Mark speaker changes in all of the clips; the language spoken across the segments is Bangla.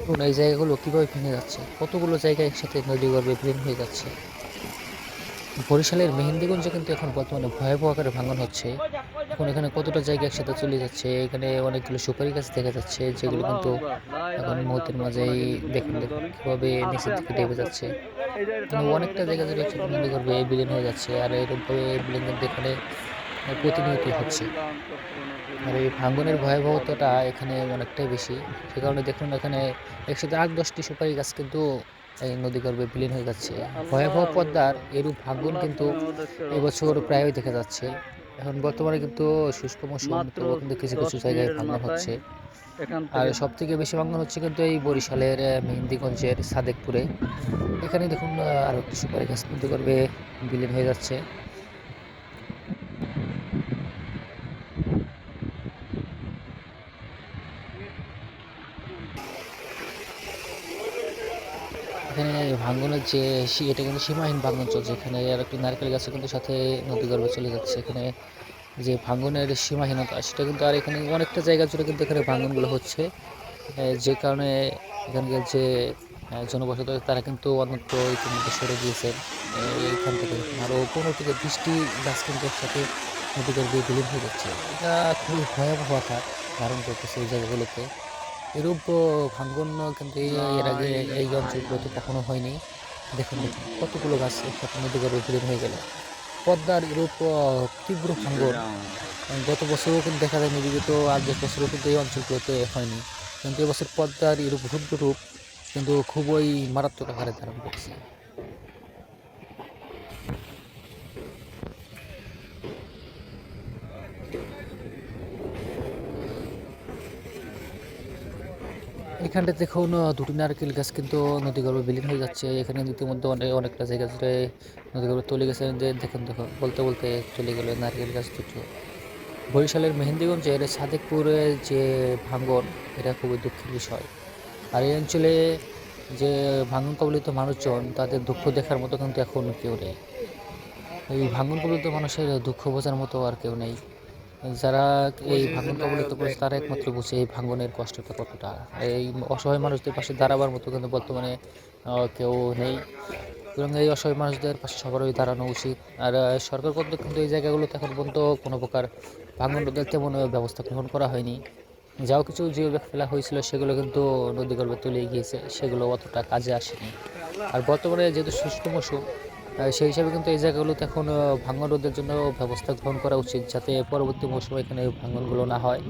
Speaker 1: দেখুন এই জায়গাগুলো কীভাবে ভেঙে যাচ্ছে, কতগুলো জায়গা একসাথে নদীগর্ভে বিলীন হয়ে যাচ্ছে। বরিশালের মেহেন্দিগঞ্জে কিন্তু এখন বর্তমানে ভয়াবহ আকারে ভাঙন হচ্ছে। এখন এখানে কতটা জায়গা একসাথে চলে যাচ্ছে, এখানে অনেকগুলো সুপারি গাছ দেখা যাচ্ছে যেগুলো কিন্তু এখন মুহূর্তের মাঝেই দেখুন দেখুন কীভাবে নিচের দিকে ডেবে যাচ্ছে। মানে অনেকটা জায়গা জুড়ে একসাথে নদীগর্ভে বিলীন হয়ে যাচ্ছে, আর এরকমভাবে বিলীন কিন্তু এখানে প্রতিনিয়তই হচ্ছে। আর এই ভাঙনের ভয়াবহতাটা এখানে অনেকটাই বেশি। সে কারণে দেখুন এখানে একসাথে ৮-১০টি সুপারি গাছ কিন্তু এই নদীগর্ভে বিলীন হয়ে যাচ্ছে। ভয়াবহ পদ্মার এরূপ ভাঙন কিন্তু এবছর প্রায়ই দেখা যাচ্ছে। এখন বর্তমানে কিন্তু শুষ্ক মৌসুম, তবুও কিন্তু কিছু, কিছু জায়গায় ভাঙন হচ্ছে। আর সবথেকে বেশি ভাঙন হচ্ছে কিন্তু এই বরিশালের মেহেন্দিগঞ্জের সাদেকপুরে। এখানে দেখুন আরো একটি সুপারি গাছ নদীগর্ভে বিলীন হয়ে যাচ্ছে। এখানে ভাঙ্গনের যে এটা কিন্তু সীমাহীন ভাঙ্গন চলছে। এখানে আর একটি নারকেল গাছও কিন্তু সাথে নদীগর্ভে চলে যাচ্ছে। এখানে যে ভাঙ্গনের সীমাহীনতা সেটা কিন্তু আর এখানে অনেকটা জায়গা জুড়ে কিন্তু এখানে ভাঙ্গনগুলো হচ্ছে। যে কারণে এখানকার যে জনবসতি তারা কিন্তু অন্যত্র ইতিমধ্যে সরে গিয়েছেন। এইখান থেকে আরও ১৫ থেকে ২০টি গাছ কিন্তু একসাথে নদীগর্ভে বিলীন হয়ে যাচ্ছে। এটা খুবই ভয়াবহ আকার ধারণ করতেছে এই জায়গাগুলোতে। এরূপ ভাঙ্গন কিন্তু এর আগে এই অঞ্চলগুলোতে কখনো হয়নি। দেখুন দেখুন কতগুলো গাছ একসাথে নদীগর্ভে বিলীন হয়ে গেল। পদ্মার এরূপ তীব্র ভাঙ্গন গত বছরও কিন্তু দেখা যায়নি, বিগত ৮-১০ বছরও কিন্তু এই অঞ্চলগুলোতে হয়নি। কিন্তু এবছর পদ্মার এরূপ রুদ্ররূপ কিন্তু খুবই মারাত্মক আকারে ধারণ করছে। এখানটা দেখুন দুটি নারকেল গাছ কিন্তু নদীগর্ভে বিলীন হয়ে যাচ্ছে। এখানে ইতিমধ্যে অনেকটা জায়গা জুড়ে নদীগর্ভে চলে গেছে, যে দেখুন দেখুন বলতে বলতে চলে গেল নারকেল গাছ দুটো। বরিশালের মেহেন্দিগঞ্জের সাদেকপুরে যে ভাঙ্গন, এটা খুবই দুঃখের বিষয়। আর এই অঞ্চলে যে ভাঙন কবলিত মানুষজন, তাদের দুঃখ দেখার মতো কিন্তু এখন কেউ নেই। এই ভাঙন কবলিত মানুষের দুঃখ বোঝার মতো আর কেউ নেই। যারা এই ভাঙন কবলিত করেছে তারা একমাত্র বুঝে এই ভাঙনের কষ্টটা কতটা। এই অসহায় মানুষদের পাশে দাঁড়াবার মতো কিন্তু বর্তমানে কেউ নেই। সুতরাং এই অসহায় মানুষদের পাশে সবারই দাঁড়ানো উচিত। আর সরকার কর্তৃক কিন্তু এই জায়গাগুলোতে এখন পর্যন্ত কোনো প্রকার ভাঙন রোধের তেমন ব্যবস্থা গ্রহণ করা হয়নি। যাও কিছু জিও ব্যাগ ফেলা হয়েছিল সেগুলো কিন্তু নদীগর্ভে তলিয়ে গিয়েছে, সেগুলো অতটা কাজে আসেনি। আর বর্তমানে যেহেতু শুষ্ক মৌসুম, সেই হিসাবে কিন্তু এই জায়গাগুলোতে এখন ভাঙন রোধের জন্য ব্যবস্থা গ্রহণ করা উচিত, যাতে পরবর্তী মৌসুমে এখানে ভাঙনগুলো না হয়।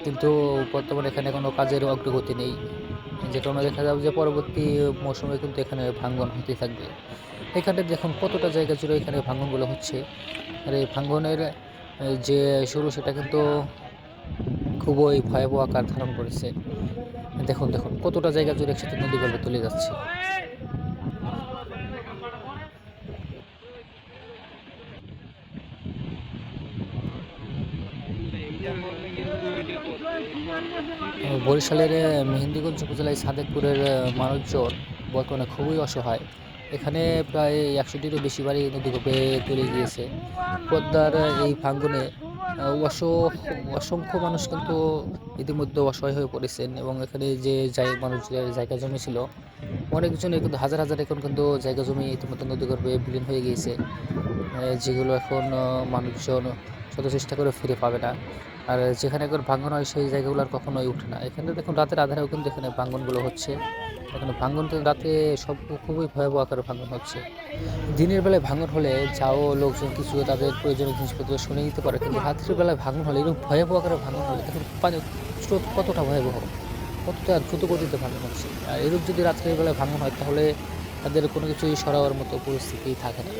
Speaker 1: কিন্তু বর্তমানে এখানে কোনো কাজের অগ্রগতি নেই, যে কারণে দেখা যাবে যে পরবর্তী মৌসুমে কিন্তু এখানে ভাঙন হতে থাকবে। এখানটা দেখুন কতটা জায়গা জুড়ে এখানে ভাঙনগুলো হচ্ছে। আর এই ভাঙনের যে শুরু সেটা কিন্তু খুবই ভয়াবহ আকার ধারণ করেছে। দেখুন দেখুন কতটা জায়গা জুড়ে একসাথে নদীগর্ভে চলে যাচ্ছে। বরিশালের মেহেন্দিগঞ্জ উপজেলায় সাদেকপুরের মানুষজন বর্তমানে খুবই অসহায়। এখানে প্রায় ১০০টিরও বেশি বাড়ি নদীগর্ভে তলিয়ে গিয়েছে। পদ্মার এই ভাঙ্গনে অস অসংখ্য মানুষ কিন্তু ইতিমধ্যে অসহায় হয়ে পড়েছেন, এবং এখানে যে মানুষের জায়গা জমি ছিল অনেকজনের কিন্তু হাজার হাজার একর কিন্তু জায়গা জমি ইতিমধ্যে নদীগর্ভে বিলীন হয়ে গিয়েছে। যেগুলো এখন মানুষজন শত চেষ্টা করে ফিরে পাবে না। আর যেখানে একবার ভাঙন হয় সেই জায়গাগুলো আর কখনোই ওঠে না। এখানে দেখুন রাতের আঁধারেও কিন্তু এখানে ভাঙনগুলো হচ্ছে। এখানে ভাঙন কিন্তু রাতে সব খুবই ভয়াবহ আকারে ভাঙন হচ্ছে। দিনের বেলায় ভাঙন হলে যাও লোকজন কিছু তাদের প্রয়োজনীয় জিনিসপত্র শুনে নিতে পারে, কিন্তু রাত্রির বেলায় ভাঙন হলে এরকম ভয়াবহ আকারে ভাঙন হলে দেখুন পানির স্রোত কতটা ভয়াবহ, কতটা দ্রুত গতিতে ভাঙন হচ্ছে। আর এরূপ যদি রাত্রির বেলায় ভাঙন হয় তাহলে তাদের কোনো কিছুই সরাবার মতো পরিস্থিতি থাকে না।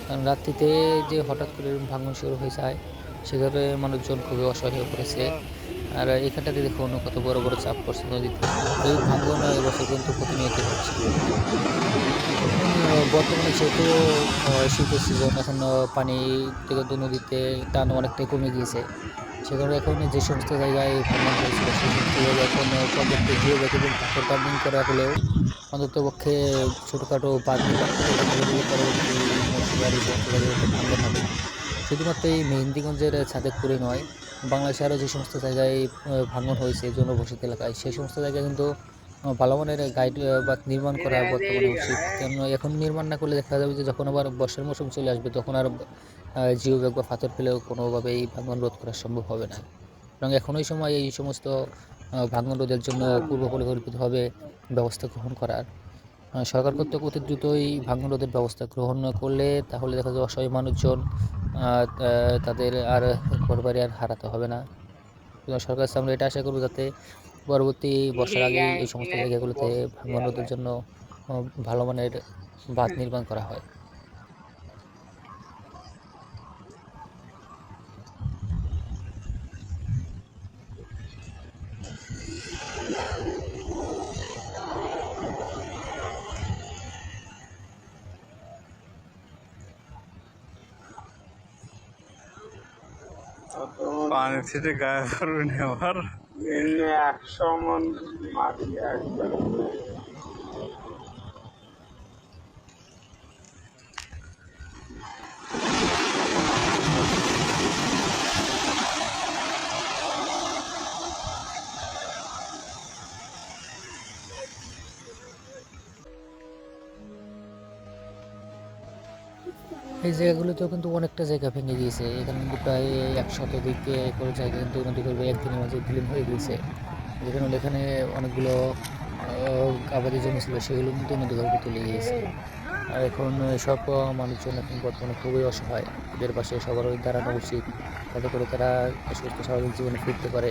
Speaker 1: কারণ রাত্রিতে যে হঠাৎ করে ভাঙন শুরু হয়ে যায়, সেভাবে মানুষজন খুবই অসহায় হয়ে পড়েছে। আর এখানটাতে দেখুন কত বড় বড় চাপ পড়ছে নদীতে। এই ভাঙন এবছর কিন্তু প্রতিনিয়ত হচ্ছে। বর্তমানে যেহেতু শীতের সিজন, এখন পানি থেকে তো নদীতে টান অনেকটাই কমে গিয়েছে। সে কারণে এখন যে সমস্ত জায়গায় ভাঙন হয়েছিল সেই সমস্ত জায়গায় এখন পর্যাপ্ত জিও ব্যাগ এবং পাথর ডাম্পিং করা হলেও অন্ততপক্ষে ছোটোখাটো বাঁধ নির্মাণ করে রাখা গেলে পরবর্তী মৌসুমে আর এই সমস্ত জায়গায় ভাঙন হবে। শুধুমাত্র এই মেহেন্দিগঞ্জের সাদেকপুরে নয়, বাংলাদেশে আরও যে সমস্ত জায়গায় ভাঙন হয়েছে জনবসতি এলাকায়, সেই সমস্ত জায়গায় কিন্তু ভালো মানের গাইড বা নির্মাণ করা বর্তমানে উচিত। কেন এখন নির্মাণ না করলে দেখা যাবে যে যখন আবার বর্ষার মৌসুম চলে আসবে তখন আর জিও ব্যাগ বা পাথর ফেলেও কোনোভাবেই ভাঙন রোধ করা সম্ভব হবে না। এবং এখন ওই সময় এই সমস্ত ভাঙন রোধের জন্য পূর্ব পরিকল্পিতভাবে ব্যবস্থা গ্রহণ করার সরকার কর্তৃক অতি দ্রুতই ভাঙন রোধের ব্যবস্থা গ্রহণ করলে তাহলে দেখা যায় অসহায় মানুষজন তাদের আর ঘরবাড়ি আর হারাতে হবে না। সরকার কাছে আমরা এটা আশা করবো যাতে পরবর্তী বর্ষার আগেই এই সমস্ত জায়গাগুলোতে ভাঙন রোধের জন্য ভালো মানের বাঁধ নির্মাণ করা হয়।
Speaker 2: পানি থেকে গায়ে করবেন আবার
Speaker 3: 100 মন মাটি একবার
Speaker 1: এই জায়গাগুলোতেও কিন্তু অনেকটা জায়গা ভেঙে গিয়েছে। এখানে কিন্তু প্রায় 100 শতাধিক একর জায়গা কিন্তু নদীগর্ভে একদিনের মাঝে বিলীন হয়ে গিয়েছে। এখানে অনেকগুলো আবাদি জমি ছিল, সেগুলো কিন্তু নদীগর্ভে চলে গিয়েছে। আর এখন সব মানুষজন এখন বর্তমানে খুবই অসহায়। এদের পাশে সবারই দাঁড়ানো উচিত, যাতে করে তারা সুস্থ স্বাভাবিক জীবনে ফিরতে পারে।